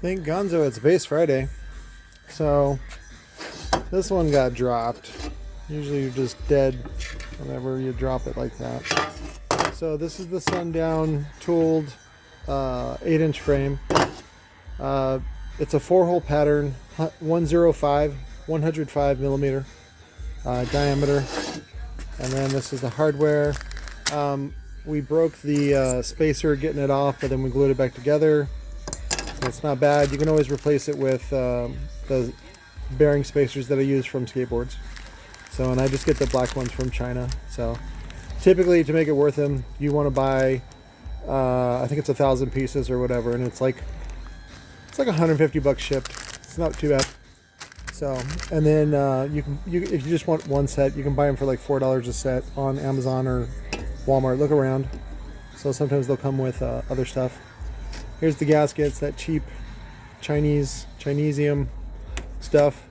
Thank Gonzo, it's Base Friday. So this one got dropped. Usually you're just dead whenever you drop it like that. So this is the Sundown tooled 8-inch frame. It's a 4-hole pattern, 105 millimeter diameter. And then this is the hardware. We broke the spacer getting it off, but then we glued it back together. It's not bad. You can always replace it with the bearing spacers that I use from skateboards. So, and I just get the black ones from China. So typically to make it worth them, you want to buy, I think it's 1,000 pieces or whatever. And it's like 150 bucks shipped. It's not too bad. So, and then if you just want one set, you can buy them for like $4 a set on Amazon or Walmart. Look around. So sometimes they'll come with other stuff. Here's the gaskets, that cheap Chinesium stuff.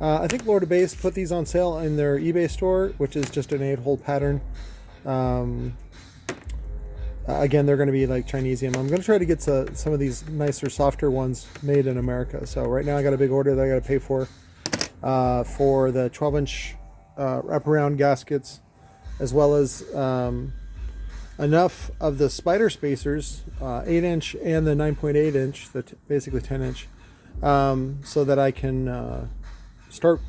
I think Lord of Bass put these on sale in their eBay store, which is just an 8-hole pattern. Again, they're going to be like Chinesium. I'm going to try to get some of these nicer, softer ones made in America. So right now I got a big order that I got to pay for the 12-inch wraparound gaskets, as well as enough of the spider spacers, 8-inch and the 9.8-inch, basically 10-inch, so that I can start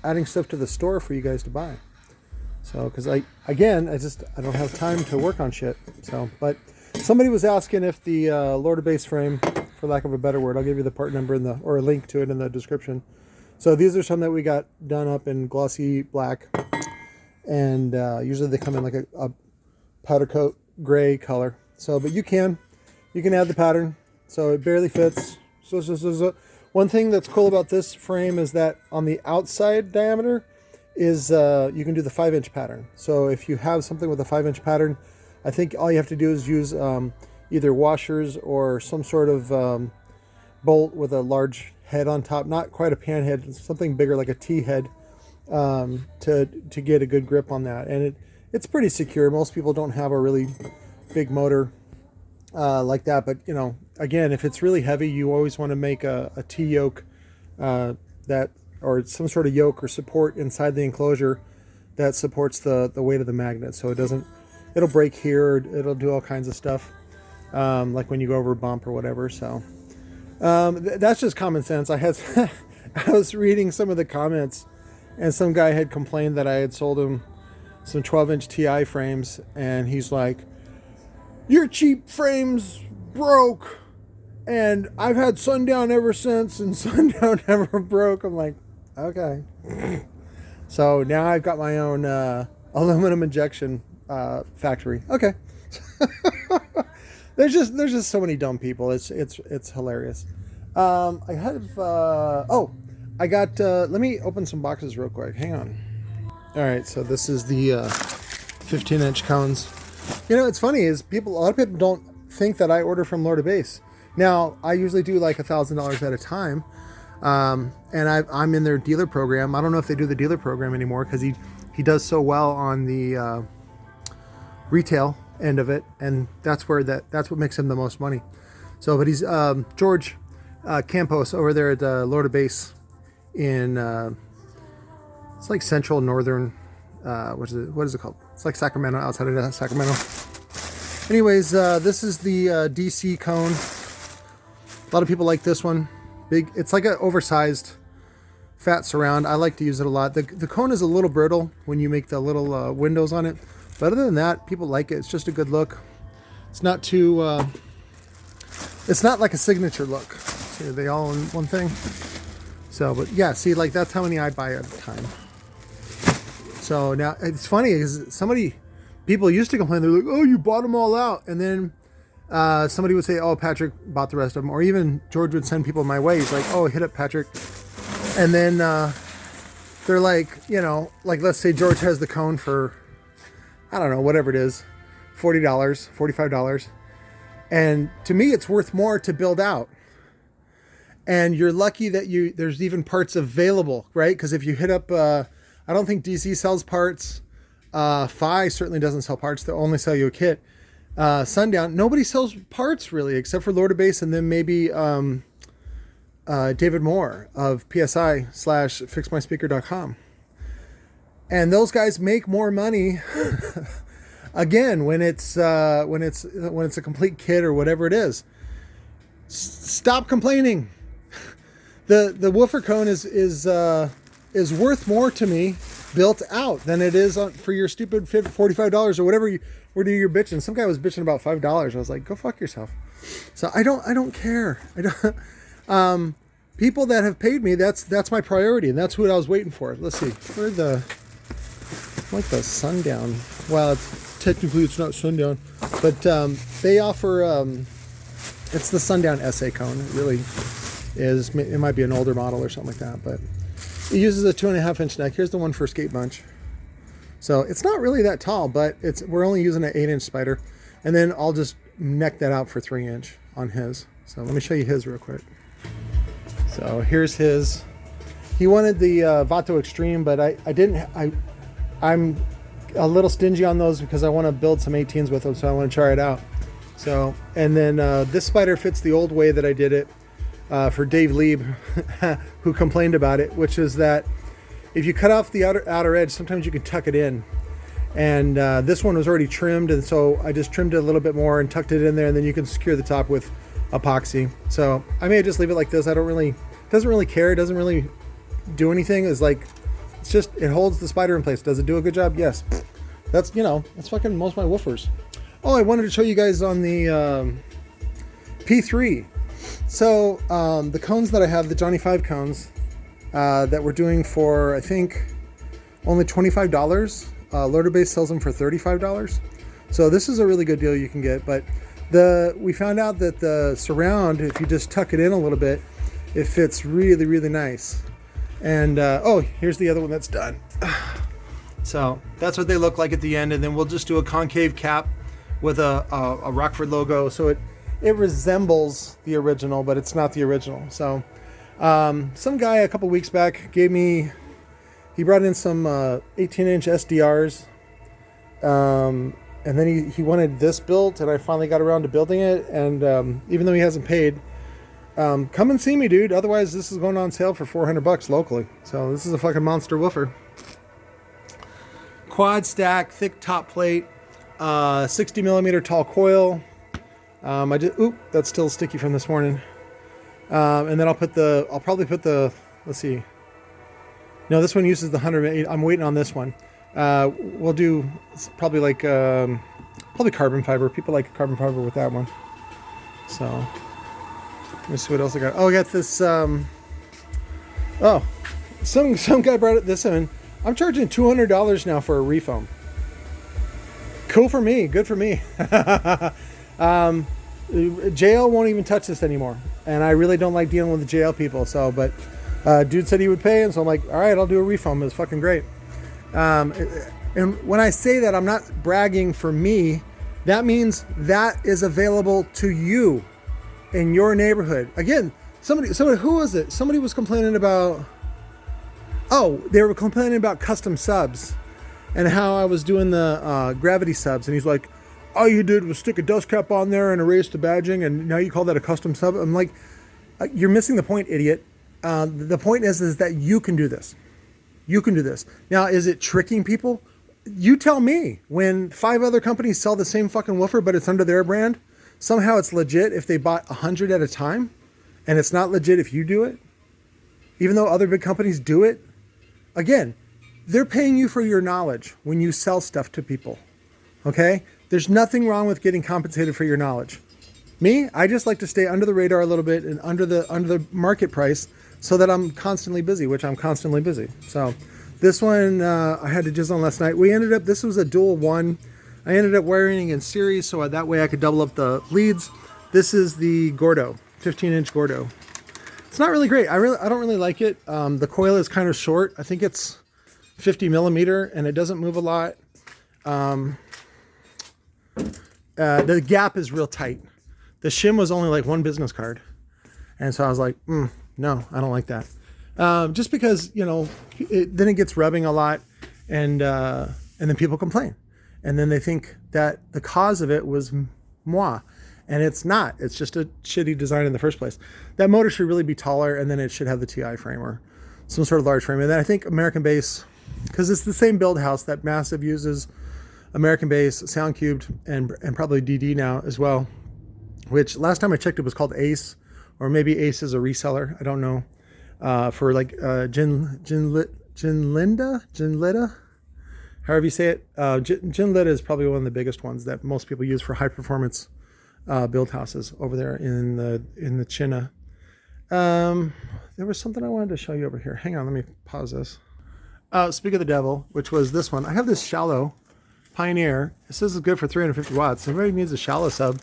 adding stuff to the store for you guys to buy. So, because I don't have time to work on shit. So, but somebody was asking if the Lord of Bass frame, for lack of a better word, I'll give you the part number or a link to it in the description. So these are some that we got done up in glossy black, and usually they come in like a powder coat gray color. So, but you can add the pattern. So it barely fits. So one thing that's cool about this frame is that on the outside diameter is you can do the 5-inch pattern. So if you have something with a 5-inch pattern, I think all you have to do is use either washers or some sort of bolt with a large head on top, not quite a pan head, something bigger like a T head, to get a good grip on that. And it's pretty secure. Most people don't have a really big motor like that, but you know, again, if it's really heavy, you always want to make a T yoke or some sort of yoke or support inside the enclosure that supports the weight of the magnet, so it'll break here, it'll do all kinds of stuff, like when you go over a bump or whatever. So that's just common sense. I was reading some of the comments, and some guy had complained that I had sold him some 12-inch TI frames, and he's like, your cheap frames broke, and I've had Sundown ever since, and Sundown never broke. I'm like, okay. So now I've got my own aluminum injection factory. Okay. there's just so many dumb people. It's hilarious. I got let me open some boxes real quick. Hang on. All right, so this is the 15-inch cones. You know, it's funny is a lot of people don't think that I order from Lord of Bass. Now, I usually do like $1,000 at a time, and I'm in their dealer program. I don't know if they do the dealer program anymore because he does so well on the retail end of it, and that's what makes him the most money. So, but he's George Campos over there at Lord of Bass in it's like central northern. What is it called? It's like Sacramento, outside of Sacramento. Anyways, this is the DC cone. A lot of people like this one. Big. It's like an oversized fat surround. I like to use it a lot. The cone is a little brittle when you make the little windows on it. But other than that, people like it. It's just a good look. It's not too... it's not like a signature look. See, are they all in one thing? So, but yeah, see, like that's how many I buy at a time. So now it's funny because people used to complain. They're like, "Oh, you bought them all out," and then somebody would say, "Oh, Patrick bought the rest of them," or even George would send people my way. He's like, "Oh, hit up Patrick," and then they're like, you know, like let's say George has the cone for, I don't know, whatever it is, $40, $45, and to me, it's worth more to build out. And you're lucky that there's even parts available, right? Because if you hit up I don't think DC sells parts. Phi certainly doesn't sell parts. They'll only sell you a kit. Sundown, nobody sells parts really, except for Lord of Bass, and then maybe David Moore of psi/fixmyspeaker.com. And those guys make more money again when it's a complete kit or whatever it is. Stop complaining. The woofer cone is worth more to me built out than it is for your stupid $45 or whatever you're bitching. Some guy was bitching about $5. I was like, go fuck yourself. So I don't care. People that have paid me, that's my priority, and that's what I was waiting for. Let's see, like the sundown. Well, it's not sundown, but they offer it's the sundown SA cone. It really is. It might be an older model or something like that, but it uses a 2.5-inch neck. Here's the one for Skate Bunch. So it's not really that tall, but we're only using an 8-inch spider, and then I'll just neck that out for 3-inch on his. So let me show you his real quick. So here's his. He wanted the Vato Extreme, but I'm a little stingy on those because I want to build some 18s with them, so I want to try it out. So, and then this spider fits the old way that I did it for Dave Lieb, who complained about it, which is that if you cut off the outer edge, sometimes you can tuck it in. And this one was already trimmed, and so I just trimmed it a little bit more and tucked it in there, and then you can secure the top with epoxy. So I may just leave it like this. Doesn't really care. It doesn't really do anything. It's just, it holds the spider in place. Does it do a good job? Yes. That's fucking most of my woofers. Oh, I wanted to show you guys on the P3. So the cones that I have, the Johnny 5 cones that we're doing for, I think, only $25. Loader Base sells them for $35. So this is a really good deal you can get. But we found out that the surround, if you just tuck it in a little bit, it fits really, really nice. And oh, here's the other one that's done. So that's what they look like at the end, and then we'll just do a concave cap with a Rockford logo, so it resembles the original, but it's not the original. So some guy a couple weeks back he brought in some 18-inch SDRs, and then he wanted this built, and I finally got around to building it. And even though he hasn't paid, come and see me, dude. Otherwise, this is going on sale for $400 locally. So this is a fucking monster woofer. Quad stack, thick top plate, 60 millimeter tall coil. That's still sticky from this morning. And then I'll probably put the, let's see. No, this one uses the 108. I'm waiting on this one. We'll do probably probably carbon fiber. People like carbon fiber with that one. So let me see what else I got. Oh, I got this. Some guy brought this in. I'm charging $200 now for a refoam. Cool for me. Good for me. JL won't even touch this anymore, and I really don't like dealing with the JL people. So, but dude said he would pay, and so I'm like, all right, I'll do a refoam. It's fucking great. And when I say that, I'm not bragging for me. That means that is available to you in your neighborhood. Again, somebody, who was it? Somebody was complaining about. Oh, they were complaining about custom subs and how I was doing the gravity subs. And he's like, all you did was stick a dust cap on there and erase the badging, and now you call that a custom sub? I'm like, you're missing the point, idiot. The point is that you can do this. You can do this. Now, is it tricking people? You tell me. When 5 other companies sell the same fucking woofer, but it's under their brand, somehow it's legit if they bought 100 at a time, and it's not legit if you do it, even though other big companies do it. Again, they're paying you for your knowledge when you sell stuff to people, okay? There's nothing wrong with getting compensated for your knowledge. Me, I just like to stay under the radar a little bit and under the market price so that I'm constantly busy, which I'm constantly busy. So this one I had to jizz on last night. This was a dual one. I ended up wiring in series so that way I could double up the leads. This is the Gordo, 15-inch Gordo. It's not really great. I don't really like it. The coil is kind of short. I think it's 50 millimeter, and it doesn't move a lot. The gap is real tight. The shim was only like 1 business card, and so I was like, no, I don't like that. Just because then it gets rubbing a lot, and then people complain, and then they think that the cause of it was moi. And it's not. It's just a shitty design in the first place. That motor should really be taller, and then it should have the TI frame or some sort of large frame. And then I think American Bass, because it's the same build house that Massive uses, American Bass, Sound Cubed, and probably DD now as well, which last time I checked it was called Ace, or maybe Ace is a reseller. I don't know. For like Jinlida, however you say it. Jinlida is probably one of the biggest ones that most people use for high performance build houses over there in the China. There was something I wanted to show you over here. Hang on, let me pause this. Speak of the devil, which was this one. I have this shallow Pioneer. It says it's good for 350 watts. If anybody needs a shallow sub,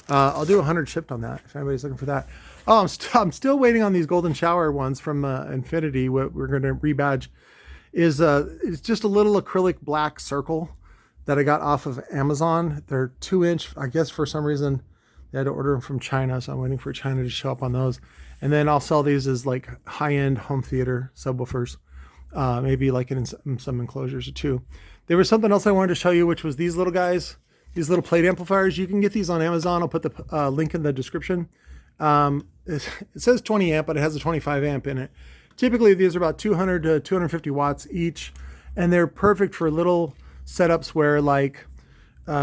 I'll do 100 shipped on that if anybody's looking for that. Oh, I'm still waiting on these golden shower ones from Infinity. What we're going to rebadge is it's just a little acrylic black circle that I got off of Amazon. They're 2-inch. I guess for some reason they had to order them from China, so I'm waiting for China to show up on those. And then I'll sell these as like high-end home theater subwoofers, maybe like in some enclosures or two. There was something else I wanted to show you, which was these little guys, these little plate amplifiers. You can get these on Amazon. I'll put the link in the description. It says 20 amp, but it has a 25 amp in it. Typically, these are about 200 to 250 watts each, and they're perfect for little setups where, like, did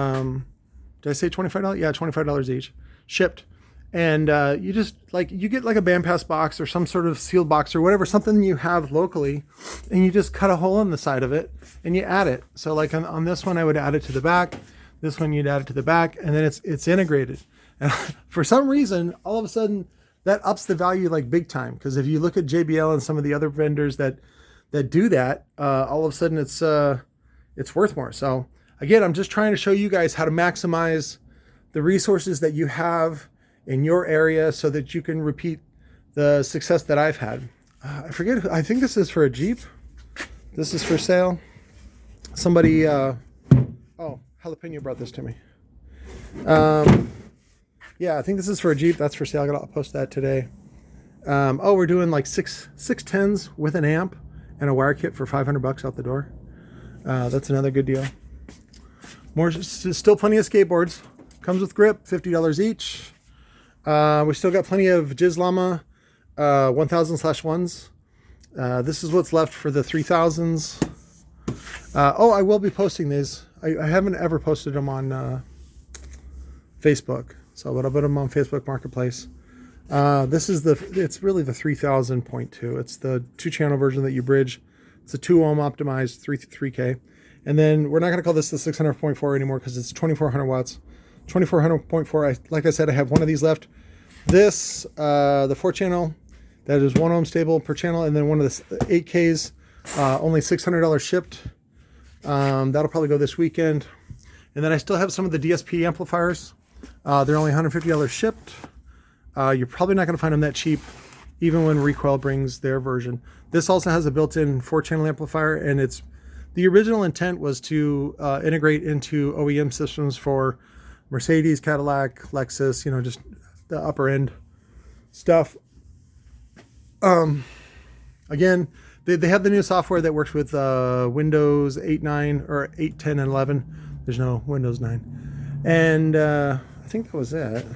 I say $25? Yeah, $25 each, shipped. And you just, like, you get like a bandpass box or some sort of sealed box or whatever, something you have locally, and you just cut a hole in the side of it and you add it. So like on this one, I would add it to the back. This one, you'd add it to the back, and then it's integrated. And for some reason, all of a sudden, that ups the value like big time. Because if you look at JBL and some of the other vendors that do that, all of a sudden it's worth more. So again, I'm just trying to show you guys how to maximize the resources that you have in your area so that you can repeat the success that I've had. I forget. I think this is for a Jeep. This is for sale. Somebody. Oh, Jalapeno brought this to me. Yeah, I think this is for a Jeep. That's for sale. I'll post that today. Oh, we're doing like 610s with an amp and a wire kit for $500 out the door. That's another good deal. More, still plenty of skateboards. Comes with grip, $50 each. We still got plenty of Jizz Llama 1000/1s. This is what's left for the 3000s. Oh, I will be posting these. I haven't ever posted them on Facebook. So, but I'll put them on Facebook Marketplace. This is it's really the 3000.2. It's the 2-channel version that you bridge. It's a 2 ohm optimized 3K. And then we're not going to call this the 600.4 anymore because it's 2400 watts. 2400.4. Like I said, I have one of these left. This, the 4-channel, that is 1 ohm stable per channel. And then one of the 8Ks, only $600 shipped. That'll probably go this weekend. And then I still have some of the DSP amplifiers. They're only $150 shipped. You're probably not going to find them that cheap, even when Recoil brings their version. This also has a built-in 4-channel amplifier, and the original intent was to integrate into OEM systems for Mercedes, Cadillac, Lexus, just the upper end stuff. Again, they have the new software that works with Windows 8, 9, or 8, 10, and 11. There's no Windows 9. And I think that was it.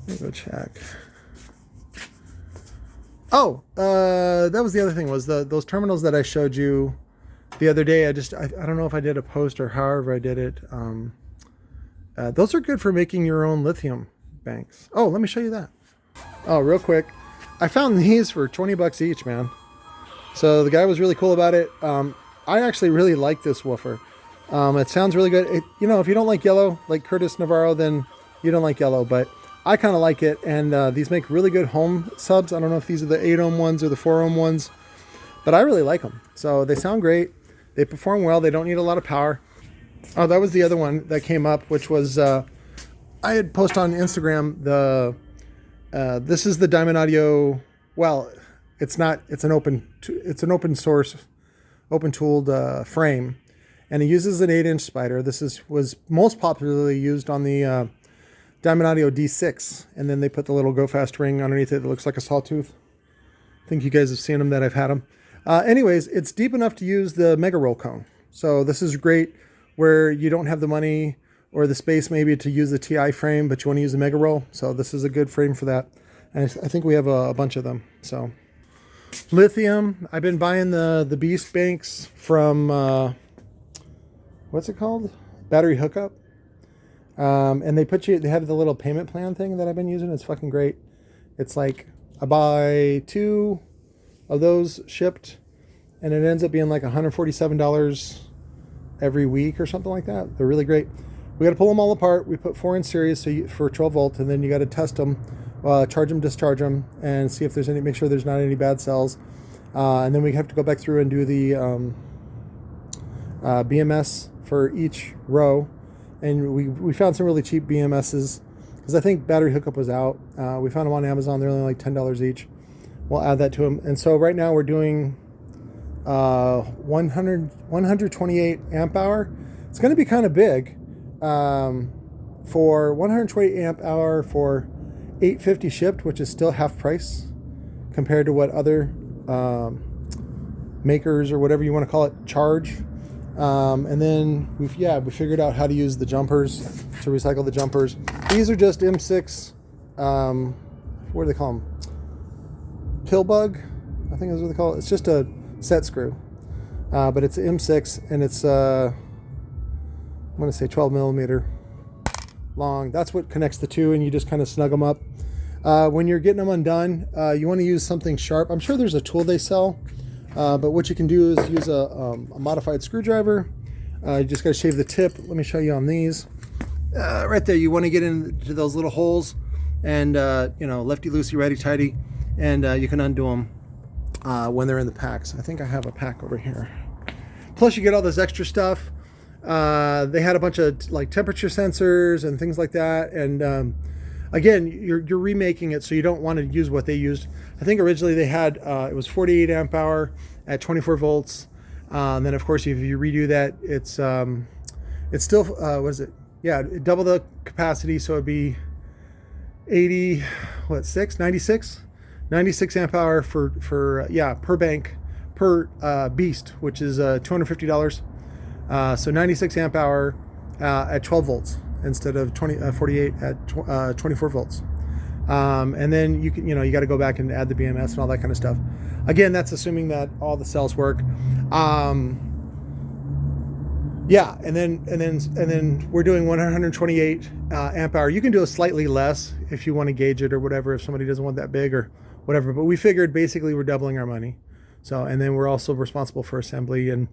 Let me go check. Oh, that was the other thing, was those terminals that I showed you the other day. I don't know if I did a post or however I did it. Those are good for making your own lithium banks. Oh, let me show you that. Oh, real quick. I found these for 20 bucks each, man. So the guy was really cool about it. I actually really like this woofer. It sounds really good. If you don't like yellow, like Curtis Navarro, then you don't like yellow, but I kind of like it. And these make really good home subs. I don't know if these are the 8 ohm ones or the 4 ohm ones, but I really like them. So they sound great. They perform well. They don't need a lot of power. Oh, that was the other one that came up, which was, I had posted on Instagram, this is the Diamond Audio. Well, it's not, it's an open source, open tooled frame. And it uses an 8-inch spider. This was most popularly used on the Diamond Audio D6. And then they put the little Go Fast ring underneath it that looks like a sawtooth. I think you guys have seen them that I've had them. Anyways, it's deep enough to use the Mega Roll cone. So this is great where you don't have the money or the space maybe to use the TI frame, but you want to use the Mega Roll. So this is a good frame for that. And I think we have a bunch of them. So Lithium, I've been buying the Beast banks from, what's it called? Battery Hookup. And they have the little payment plan thing that I've been using. It's fucking great. It's like I buy 2 of those shipped, and it ends up being like $147 every week or something like that. They're really great. We got to pull them all apart. We put 4 in series for 12 volt, and then you got to test them, charge them, discharge them, and see if there's make sure there's not any bad cells. And then we have to go back through and do the BMS for each row. And we found some really cheap BMSs because I think battery hookup was out. We found them on Amazon. They're only like $10 each. We'll add that to them. And so right now we're doing 128 amp hour. It's going to be kind of big for 128 amp hour for $850 shipped, which is still half price compared to what other makers or whatever you want to call it charge. And then we figured out how to use the jumpers to recycle the jumpers. These are just M6, what do they call them? Pill bug, I think is what they call it. It's just a set screw, but it's M6 and it's I'm gonna say 12 millimeter long. That's what connects the two, and you just kind of snug them up. When you're getting them undone, you want to use something sharp. I'm sure there's a tool they sell. But what you can do is use a modified screwdriver. You just got to shave the tip. Let me show you on these. Right there, you want to get into those little holes and, lefty loosey, righty tighty, and you can undo them when they're in the packs. I think I have a pack over here. Plus, you get all this extra stuff. They had a bunch of like temperature sensors and things like that. And again, you're remaking it, so you don't want to use what they used. I think originally they had, it was 48 amp hour at 24 volts. And then of course, if you redo that, it's still, what is it? Yeah, double the capacity. So it'd be 96 amp hour for per bank, per beast, which is $250. So 96 amp hour at 12 volts instead of 48 at 24 volts. And then you can, you got to go back and add the BMS and all that kind of stuff. Again, that's assuming that all the cells work. Yeah, and then we're doing 128 amp hour. You can do a slightly less if you want to gauge it or whatever, if somebody doesn't want that big or whatever. But we figured basically we're doubling our money. So, and then we're also responsible for assembly and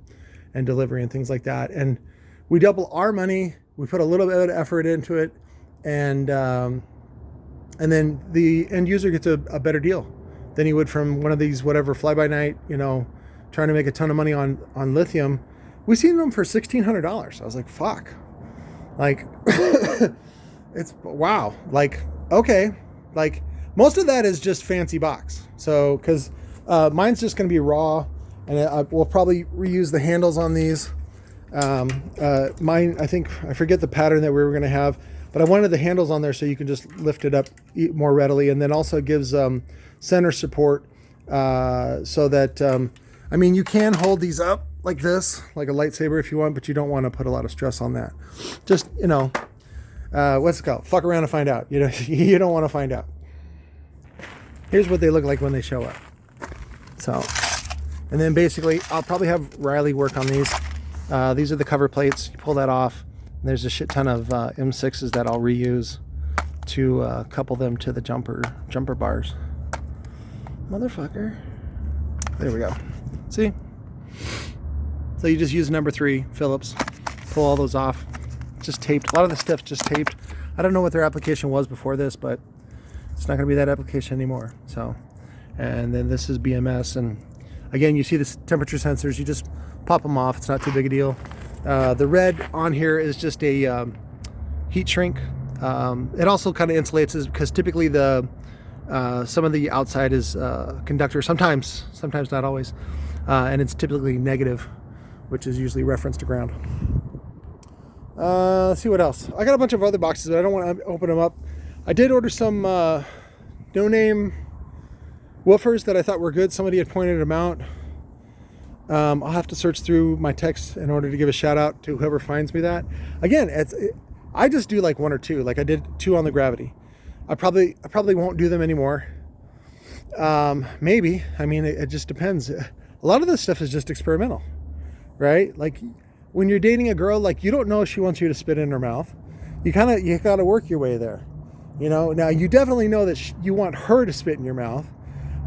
delivery and things like that. And we double our money. We put a little bit of effort into it, and then the end user gets a better deal than he would from one of these whatever fly-by-night, trying to make a ton of money on lithium. We seen them for $1,600. I was like, fuck. Like, it's, wow. Like, okay. Like, most of that is just fancy box. So, because mine's just going to be raw, and we'll probably reuse the handles on these. Mine, I think, I forget the pattern that we were going to have, but I wanted the handles on there so you can just lift it up more readily. And then also gives center support so that, you can hold these up like this, like a lightsaber if you want, but you don't want to put a lot of stress on that. Just, what's it called? Fuck around and find out. You don't want to find out. Here's what they look like when they show up. So, and then basically I'll probably have Riley work on these. These are the cover plates. You pull that off. And there's a shit ton of M6s that I'll reuse to couple them to the jumper bars. Motherfucker. There we go. See? So you just use number 3 Phillips. Pull all those off. It's just taped. A lot of the stuff's just taped. I don't know what their application was before this, but it's not going to be that application anymore. So, and then this is BMS. And again, you see the temperature sensors. You just pop them off. It's not too big a deal. The red on here is just a heat shrink. It also kind of insulates this because typically some of the outside is conductor. Sometimes not always. And it's typically negative, which is usually reference to ground. Let's see what else. I got a bunch of other boxes, but I don't want to open them up. I did order some no-name woofers that I thought were good. Somebody had pointed them out. I'll have to search through my text in order to give a shout out to whoever finds me that. Again, I just do like 1 or 2. Like I did 2 on the Gravity. I probably won't do them anymore. Maybe. I mean, it just depends. A lot of this stuff is just experimental, right? Like when you're dating a girl, like you don't know if she wants you to spit in her mouth. You got to work your way there. You know, now you definitely know that you want her to spit in your mouth.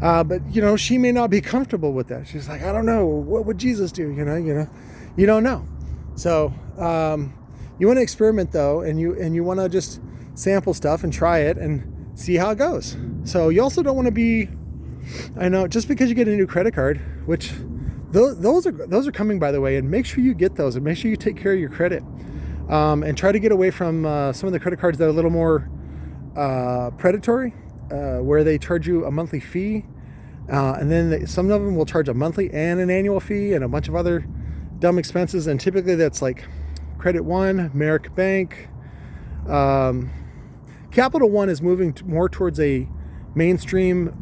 But you know, she may not be comfortable with that. She's like, I don't know, what would Jesus do? You don't know. So, you want to experiment though, and you want to just sample stuff and try it and see how it goes. So you also don't want to be, I know, just because you get a new credit card, which those are coming, by the way, and make sure you get those and make sure you take care of your credit, and try to get away from some of the credit cards that are a little more predatory, where they charge you a monthly fee, and then some of them will charge a monthly and an annual fee and a bunch of other dumb expenses, and typically that's like Credit One, Merrick Bank. Capital One is moving more towards a mainstream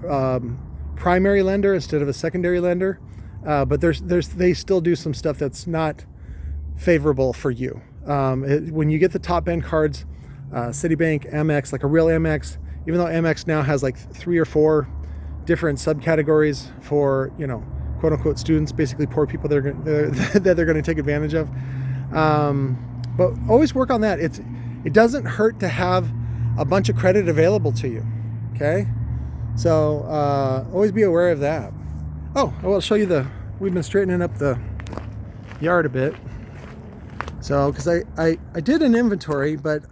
primary lender instead of a secondary lender, but they still do some stuff that's not favorable for you. When you get the top end cards, Citibank, Amex, like a real Amex, even though Amex now has like 3 or 4 different subcategories for, you know, quote unquote students, basically poor people that they're going to take advantage of. But always work on that. It doesn't hurt to have a bunch of credit available to you. Okay. So, always be aware of that. Oh, I will show you we've been straightening up the yard a bit. So, cause I did an inventory, but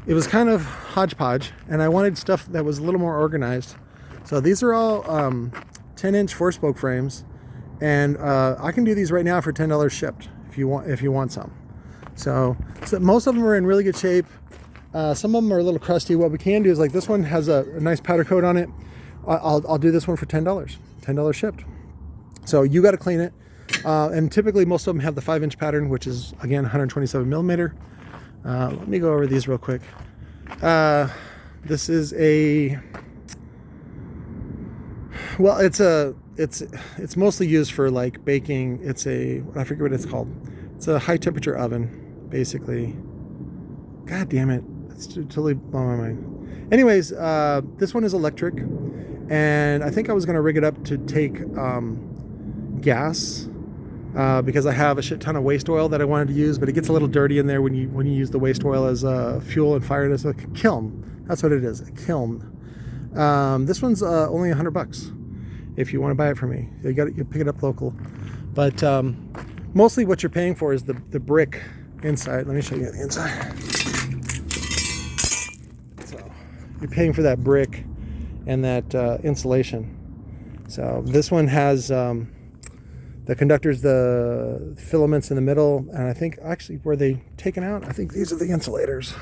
it was kind of hodgepodge and I wanted stuff that was a little more organized. So these are all 10-inch 4-spoke frames, and I can do these right now for $10 shipped if you want some. So most of them are in really good shape. Some of them are a little crusty. What we can do is, like, this one has a nice powder coat on it. I'll do this one for $10 shipped. So you got to clean it, and typically most of them have the 5-inch pattern, which is again 127 millimeter. Let me go over these real quick. This is it's mostly used for like baking. I forget what it's called. It's a high temperature oven, basically. God damn it. It's totally blowing my mind. Anyways, this one is electric, and I think I was going to rig it up to take gas, because I have a shit ton of waste oil that I wanted to use, but it gets a little dirty in there when you use the waste oil as fuel and fire it as a kiln. That's what it is, a kiln. This one's only $100 if you want to buy it from me. You pick it up local, but mostly what you're paying for is the brick inside. Let me show you the inside. So you're paying for that brick and that insulation. So this one has the conductors, the filaments in the middle, and I think actually were they taken out? I think these are the insulators,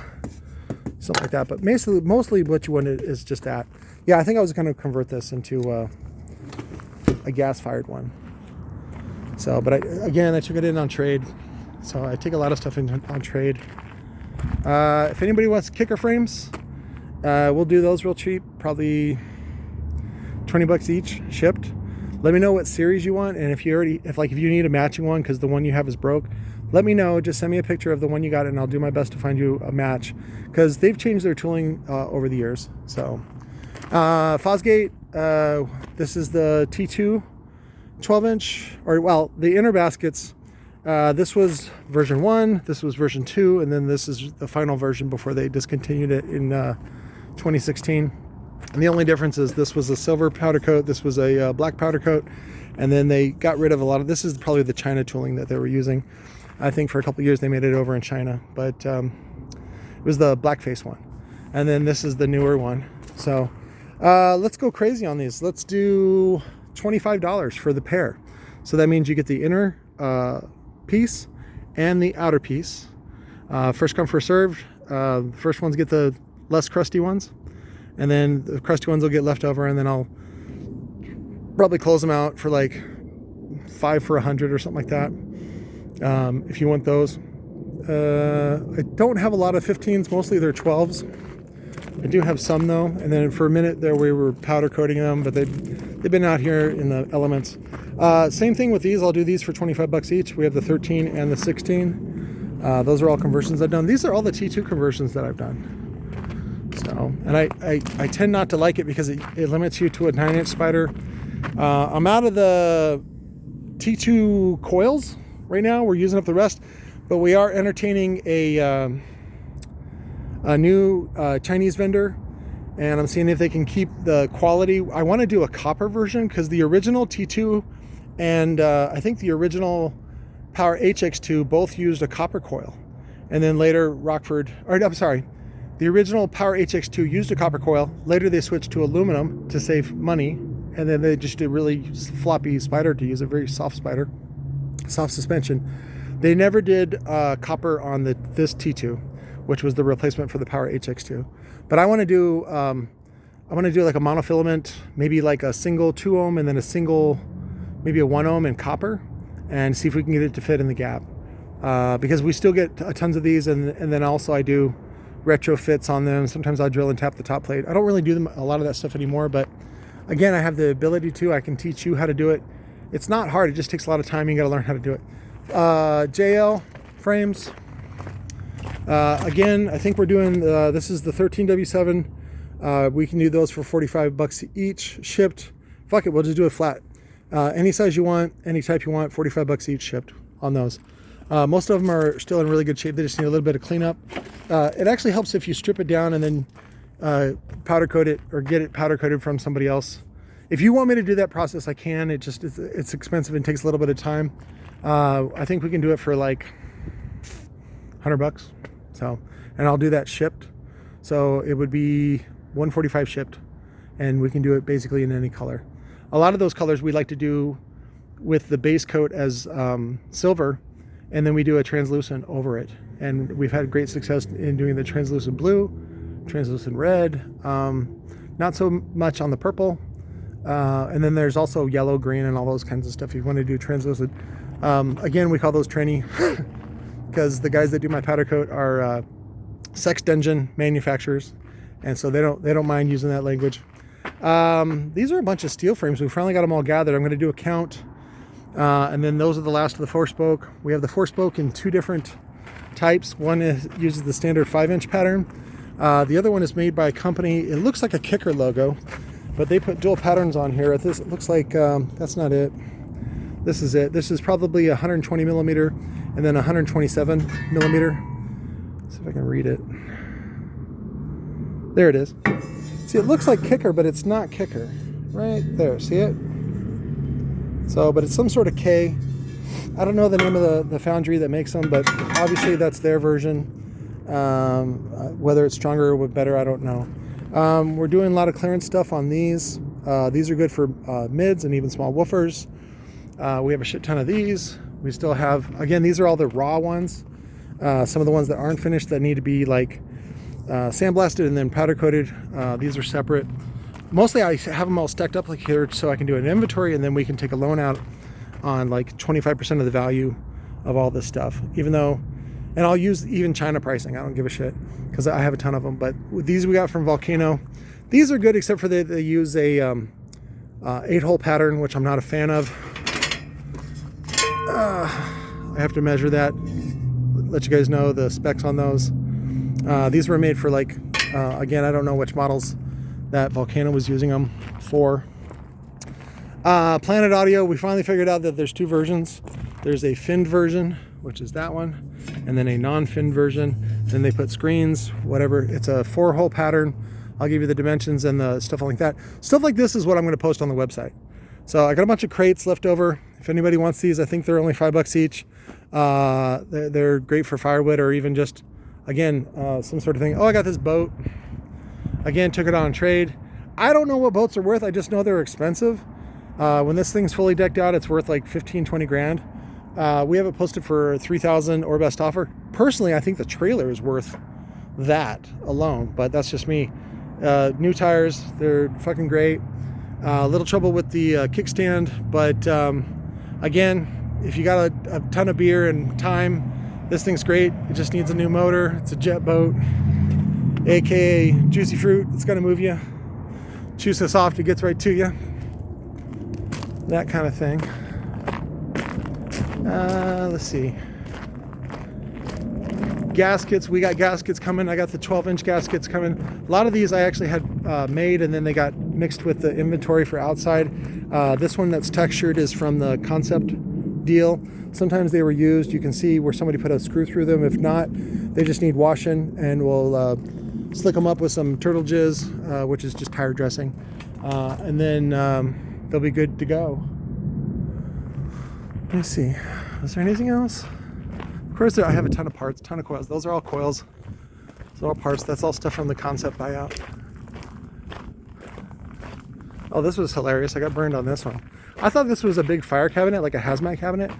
something like that. But mostly what you wanted is just that. Yeah, I think I was going to convert this into a gas-fired one. So, but I took it in on trade. So I take a lot of stuff in on trade. If anybody wants kicker frames, we'll do those real cheap, probably $20 each, shipped. Let me know what series you want, and if you need a matching one because the one you have is broke, let me know. Just send me a picture of the one you got, and I'll do my best to find you a match, because they've changed their tooling over the years. So, Fosgate, this is the T2 12-inch, the inner baskets. This was version 1, this was version 2, and then this is the final version before they discontinued it in 2016. And the only difference is this was a silver powder coat, this was a black powder coat, and then they got rid of a lot of, this is probably the China tooling that they were using. I think for a couple of years they made it over in China, but it was the blackface one. And then this is the newer one. So let's go crazy on these. Let's do $25 for the pair. So that means you get the inner piece and the outer piece. First come, first served. First ones get the less crusty ones, and then the crusty ones will get left over, and then I'll probably close them out for like 5 for $100 or something like that. If you want those. I don't have a lot of 15s, mostly they're 12s. I do have some though, and then for a minute there we were powder coating them, but they've been out here in the elements. Same thing with these. I'll do these for $25 each. We have the 13 and the 16. Those are all conversions I've done. These are all the T2 conversions that I've done. So, and I tend not to like it because it limits you to a 9-inch spider. I'm out of the T2 coils right now. We're using up the rest, but we are entertaining a new Chinese vendor, and I'm seeing if they can keep the quality. I want to do a copper version because the original T2 and I think the original Power HX2 both used a copper coil, and then later the original Power HX2 used a copper coil. Later they switched to aluminum to save money, and then they just did really floppy spider to use, a very soft spider, soft suspension. They never did copper on this T2, which was the replacement for the Power HX2. But I want to do like a monofilament, maybe like a single 2 ohm and then a single, maybe a 1 ohm in copper, and see if we can get it to fit in the gap. Because we still get tons of these, and then also I do retrofits on them. Sometimes I'll drill and tap the top plate. I don't really do a lot of that stuff anymore, but again, I have the ability to. I can teach you how to do it. It's not hard, it just takes a lot of time. You got to learn how to do it. JL frames. Again, I think we're doing, this is the 13W7. We can do those for $45 each, shipped. Fuck it, we'll just do it flat. Any size you want, any type you want, $45 each shipped on those. Most of them are still in really good shape. They just need a little bit of cleanup. It actually helps if you strip it down and then powder coat it, or get it powder coated from somebody else. If you want me to do that process, I can. It's expensive and takes a little bit of time. I think we can do it for like $100. So, and I'll do that shipped. So it would be $145 shipped, and we can do it basically in any color. A lot of those colors we like to do with the base coat as silver, and then we do a translucent over it. And we've had great success in doing the translucent blue, translucent red, not so much on the purple. And then there's also yellow, green, and all those kinds of stuff if you want to do translucent. Again, we call those tranny because the guys that do my powder coat are sex dungeon manufacturers, and so they don't mind using that language. These are a bunch of steel frames. We finally got them all gathered. I'm going to do a count, and then those are the last of the 4-spoke. We have the 4-spoke in 2 different types. One uses the standard 5-inch pattern. The other one is made by a company. It looks like a Kicker logo, but they put dual patterns on here. It looks like that's not it. This is it. This is probably 120 millimeter and then 127 millimeter. Let's see if I can read it. There it is. See, it looks like Kicker, but it's not Kicker. Right there, see it? So, but it's some sort of K. I don't know the name of the foundry that makes them, but obviously that's their version. Whether it's stronger or better, I don't know. We're doing a lot of clearance stuff on these. These are good for mids and even small woofers. We have a shit ton of these. We still have, again, these are all the raw ones. Some of the ones that aren't finished that need to be like sandblasted and then powder coated. These are separate. Mostly I have them all stacked up like here so I can do an inventory, and then we can take a loan out on like 25% of the value of all this stuff. Even though, and I'll use even China pricing. I don't give a shit because I have a ton of them. But these we got from Volcano. These are good except for they use a 8-hole pattern, which I'm not a fan of. I have to measure that, let you guys know the specs on those. These were made for like, again, I don't know which models that Volcano was using them for. Planet Audio, we finally figured out that there's 2 versions. There's a finned version, which is that one, and then a non-finned version. Then they put screens, whatever. It's a 4-hole pattern. I'll give you the dimensions and the stuff like that. Stuff like this is what I'm going to post on the website. So I got a bunch of crates left over. If anybody wants these, I think they're only $5 each. They're great for firewood or even just, again, some sort of thing. Oh, I got this boat. Again, took it on trade. I don't know what boats are worth. I just know they're expensive. When this thing's fully decked out, it's worth like 15, 20 grand. We have it posted for 3,000 or best offer. Personally, I think the trailer is worth that alone, but that's just me. New tires, they're fucking great. A little trouble with the kickstand, but again, if you got a ton of beer and time, this thing's great. It just needs a new motor. It's a jet boat, aka juicy fruit. It's gonna move you. Chew so soft it gets right to you. That kind of thing. Let's see. gaskets. We got gaskets coming. I got the 12-inch gaskets coming. A lot of these I actually had made, and then they got mixed with the inventory for outside. This one that's textured is from the concept deal. Sometimes they were used. You can see where somebody put a screw through them. If not, they just need washing, and we'll slick them up with some turtle jizz, which is just tire dressing, and then they'll be good to go. Let me see. Is there anything else? Of course, I have a ton of parts, ton of coils. Those are all coils. Those are all parts. That's all stuff from the concept buyout. Oh, this was hilarious. I got burned on this one. I thought this was a big fire cabinet, like a hazmat cabinet.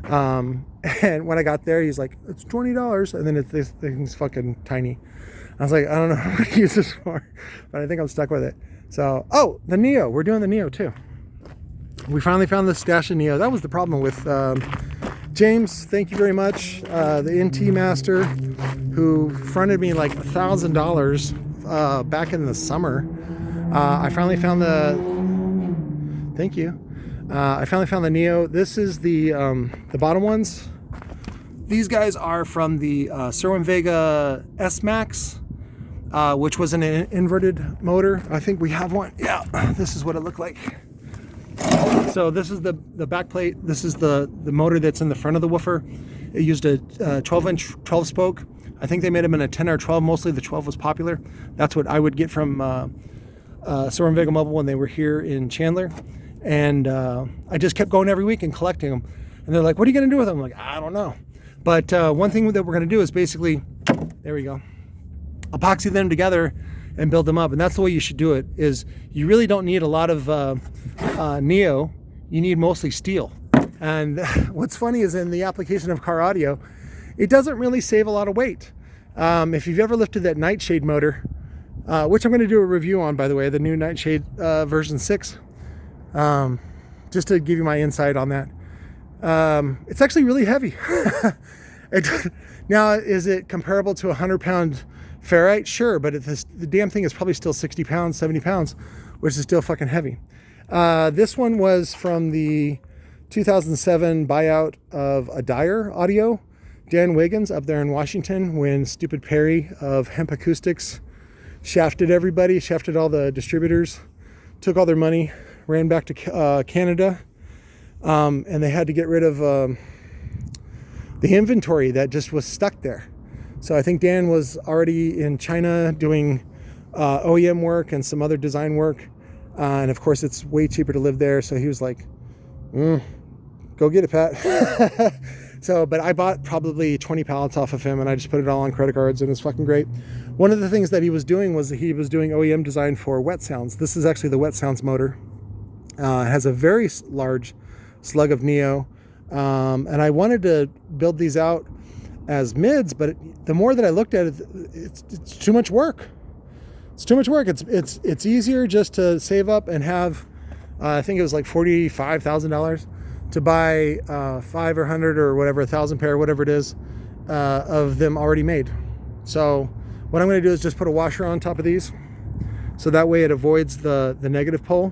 And when I got there, he's like, it's $20. And then this thing's fucking tiny. I was like, I don't know what to use this for, but I think I'm stuck with it. So, oh, the Neo. We're doing the Neo too. We finally found the stash of Neo. That was the problem with James. Thank you very much. The NT master who fronted me like $1,000 back in the summer. I finally found the, thank you. I finally found the Neo. This is the bottom ones. These guys are from the Serwin Vega S-Max, which was an inverted motor. I think we have one. Yeah, this is what it looked like. So this is the back plate. This is the motor that's in the front of the woofer. It used a 12-inch 12-spoke. I think they made them in a 10 or 12. Mostly the 12 was popular. That's what I would get from Serwin Vega Mobile when they were here in Chandler. And I just kept going every week and collecting them. And they're like, what are you going to do with them? I'm like, I don't know. But one thing that we're going to do is basically, there we go, epoxy them together and build them up. And that's the way you should do it, is you really don't need a lot of Neo. You need mostly steel. And what's funny is in the application of car audio, it doesn't really save a lot of weight. If you've ever lifted that Nightshade motor, which I'm going to do a review on, by the way, the new Nightshade version 6, just to give you my insight on that. It's actually really heavy. Now, is it comparable to a 100-pound ferrite? Sure, but the damn thing is probably still 60 pounds, 70 pounds, which is still fucking heavy. This one was from the 2007 buyout of a Dyer Audio, Dan Wiggins up there in Washington, when stupid Perry of Hemp Acoustics shafted everybody, shafted all the distributors, took all their money, ran back to Canada, and they had to get rid of the inventory that just was stuck there. So I think Dan was already in China doing OEM work and some other design work, and of course it's way cheaper to live there, so he was like, go get it, Pat. So, but I bought probably 20 pallets off of him, and I just put it all on credit cards, and it's fucking great. One of the things that he was doing was he was doing OEM design for Wet Sounds. This is actually the Wet Sounds motor. It has a very large slug of Neo, and I wanted to build these out as mids, but the more that I looked at it, it's too much work. It's too much work. It's easier just to save up and have, I think it was like $45,000 to buy 5 or 100 or whatever, 1,000 pair, whatever it is, of them already made. So what I'm going to do is just put a washer on top of these, so that way it avoids the negative pole,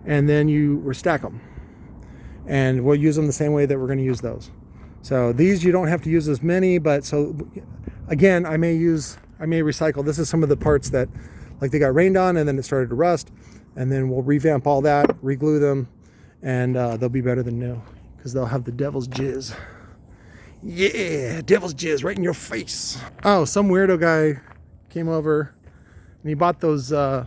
and then you stack them, and we'll use them the same way that we're going to use those. So these you don't have to use as many, but so again, I may recycle. This is some of the parts that, like, they got rained on and then it started to rust, and then we'll revamp all that, re-glue them, and they'll be better than new because they'll have the devil's jizz. Yeah, devil's jizz right in your face. Oh, some weirdo guy came over and he bought those, I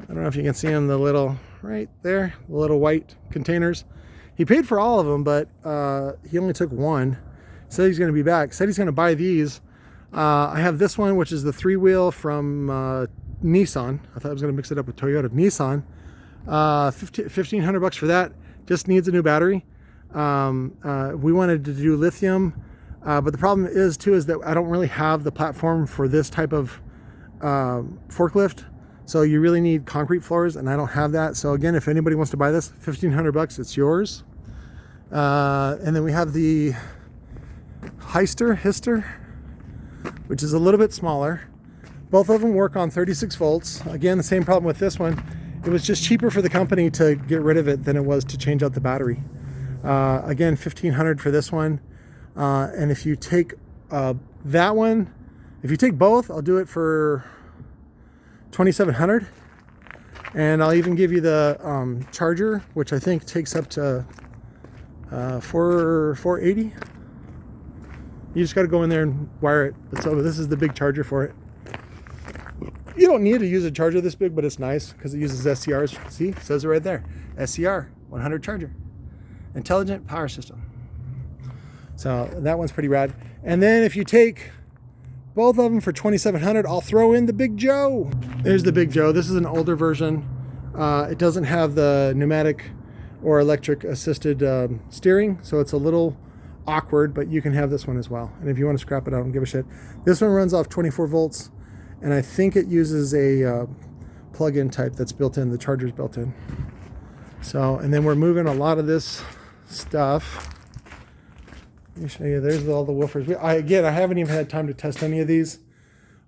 don't know if you can see them, the little, right there, the little white containers. He paid for all of them, but he only took one. Said he's going to be back. Said he's going to buy these. I have this one, which is the 3-wheel from Nissan. I thought I was going to mix it up with Toyota. Nissan. $1,500 for that. Just needs a new battery. We wanted to do lithium, but the problem is that I don't really have the platform for this type of forklift. So you really need concrete floors, and I don't have that. So again, if anybody wants to buy this, $1,500, it's yours. And then we have the Hister, which is a little bit smaller. Both of them work on 36 volts. Again, the same problem with this one. It was just cheaper for the company to get rid of it than it was to change out the battery. Again, $1,500 for this one. And if you take That one, if you take both, I'll do it for $2,700. And I'll even give you the charger, which I think takes up to $480. You just got to go in there and wire it. So this is the big charger for it. You don't need to use a charger this big, but it's nice because it uses SCRs. See, it says it right there. SCR 100 charger. Intelligent power system. So that one's pretty rad. And then if you take both of them for $2,700, I'll throw in the Big Joe. There's the Big Joe. This is an older version. It doesn't have the pneumatic or electric assisted steering, so it's a little awkward, but you can have this one as well. And if you want to scrap it, I don't give a shit. This one runs off 24 volts, and I think it uses a plug-in type that's built in. The charger's built in. So, and then we're moving a lot of this stuff. Let me show you. There's all the woofers. Again, I haven't even had time to test any of these.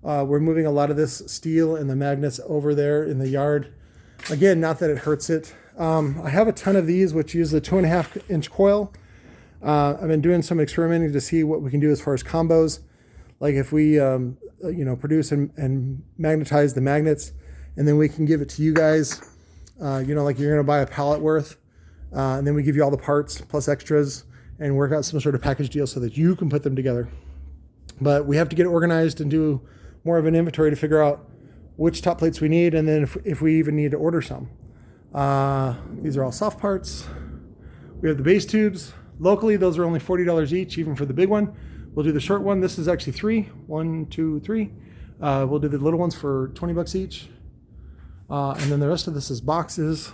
We're moving a lot of this steel and the magnets over there in the yard. Again, not that it hurts it. I have a ton of these, which use the 2.5-inch coil. I've been doing some experimenting to see what we can do as far as combos. Like if we, produce and magnetize the magnets, and then we can give it to you guys. Like you're going to buy a pallet worth, and then we give you all the parts plus extras and work out some sort of package deal so that you can put them together. But we have to get organized and do more of an inventory to figure out which top plates we need, and then if we even need to order some. These are all soft parts. We have the base tubes. Locally, those are only $40 each, even for the big one. We'll do the short one. This is actually 3. 1, 2, 3. We'll do the little ones for $20 each. And then the rest of this is boxes.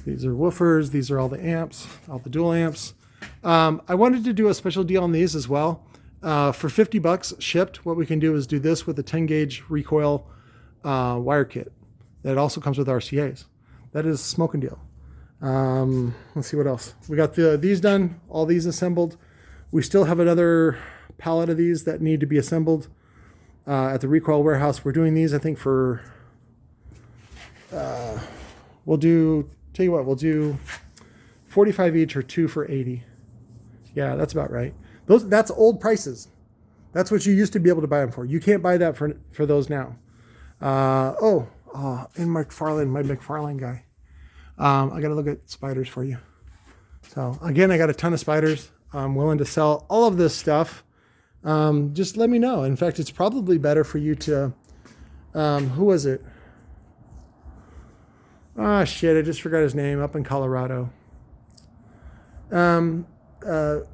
These are woofers. These are all the amps, all the dual amps. I wanted to do a special deal on these as well. For $50 shipped, what we can do is do this with a 10 gauge recoil wire kit. That also comes with RCAs. That is a smoking deal. Let's see what else. We got these done, all these assembled. We still have another pallet of these that need to be assembled at the Recoil warehouse. We're doing these, I think, for, we'll do 45 each or 2 for 80. Yeah, that's about right. That's old prices. That's what you used to be able to buy them for. You can't buy that for those now. In McFarlane, my McFarlane guy. I got to look at spiders for you. So again, I got a ton of spiders. I'm willing to sell all of this stuff. Just let me know. In fact, it's probably better for you to, who was it? Ah, shit, I just forgot his name, up in Colorado. What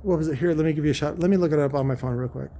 was it? Here, let me give you a shot. Let me look it up on my phone real quick.